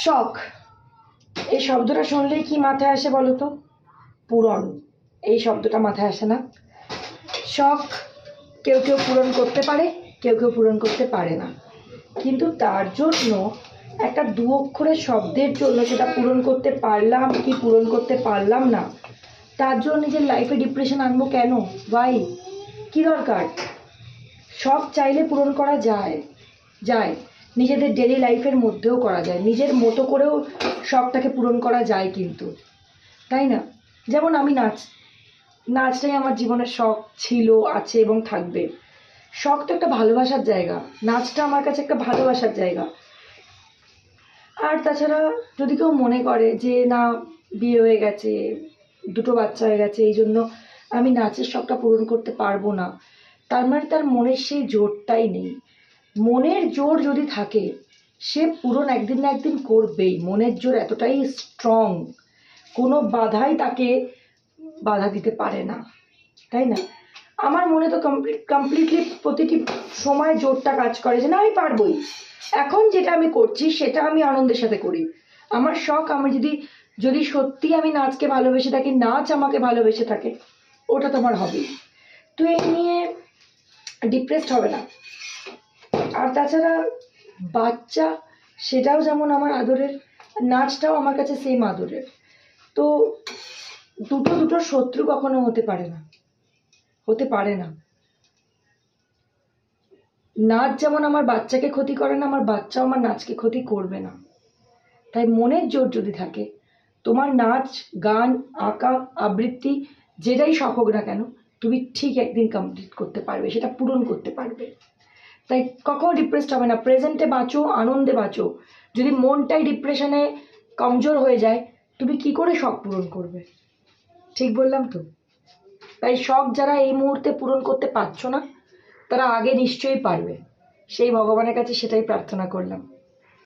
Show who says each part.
Speaker 1: শখ, এই শব্দটা শুনলেই কি মাথায় আসে বলো তো? পূরণ। এই শব্দটা মাথায় আসে না? শখ কেউ কেউ পূরণ করতে পারে, কেউ কেউ পূরণ করতে পারে না, কিন্তু তার জন্য একটা দু অক্ষরের শব্দের জন্য সেটা পূরণ করতে পারলাম কি পূরণ করতে পারলাম না, তার জন্য নিজের লাইফে ডিপ্রেশন আনবো কেন? ভাই, কি দরকার? শখ চাইলে পূরণ করা যায়, যায় নিজেদের ডেলি লাইফের মধ্যেও করা যায়, নিজের মতো করেও শখটাকে পূরণ করা যায় কিন্তু, তাই না? যেমন আমি নাচটাই আমার জীবনের শখ ছিল, আছে এবং থাকবে। শখ তো একটা ভালোবাসার জায়গা, নাচটা আমার কাছে একটা ভালোবাসার জায়গা। আর তাছাড়া যদি কেউ মনে করে যে না, বিয়ে হয়ে গেছে, দুটো বাচ্চা হয়ে গেছে, এই জন্য আমি নাচের শখটা পূরণ করতে পারবো না, তার মানে তার মনের সেই জোরটাই নেই। মনের জোর যদি থাকে, সে পূরণ একদিন না একদিন করবেই। মনের জোর এতটাই স্ট্রং, কোনো বাধাই তাকে বাধা দিতে পারে না, তাই না? আমার মনে তো কমপ্লিটলি প্রতিটি সময় জোরটা কাজ করে যে না, আমি পারবোই। এখন যেটা আমি করছি সেটা আমি আনন্দের সাথে করি। আমার শখ, আমি যদি যদি সত্যি আমি নাচকে ভালোবেসে থাকি, নাচ আমাকে ভালোবেসে থাকে, ওটা তোমার হবি। তো এই নিয়ে ডিপ্রেসড হবে না। আর তাছাড়া বাচ্চা, সেটাও যেমন আমার আদরের, নাচটাও আমার কাছে সেম আদরের। তো দুটো শত্রু কখনো হতে পারে না, হতে পারে না। নাচ যেমন আমার বাচ্চাকে ক্ষতি করে না, আমার বাচ্চাও আমার নাচকে ক্ষতি করবে না। তাই মনের জোর যদি থাকে, তোমার নাচ, গান, আঁকা, আবৃত্তি, যেটাই শখ হোক না কেন, তুমি ঠিক একদিন কমপ্লিট করতে পারবে, সেটা পূরণ করতে পারবে। তাই কখনো ডিপ্রেসড হবে না, প্রেজেন্টে বাঁচো, আনন্দে বাঁচো। যদি মনটাই ডিপ্রেশনে কমজোর হয়ে যায়, তুমি কি করে শখ পূরণ করবে? ঠিক বললাম তো? তাই শখ যারা এই মুহূর্তে পূরণ করতে পারছো না, তারা আগে নিশ্চয়ই পারবে। সেই ভগবানের কাছে সেটাই প্রার্থনা করলাম।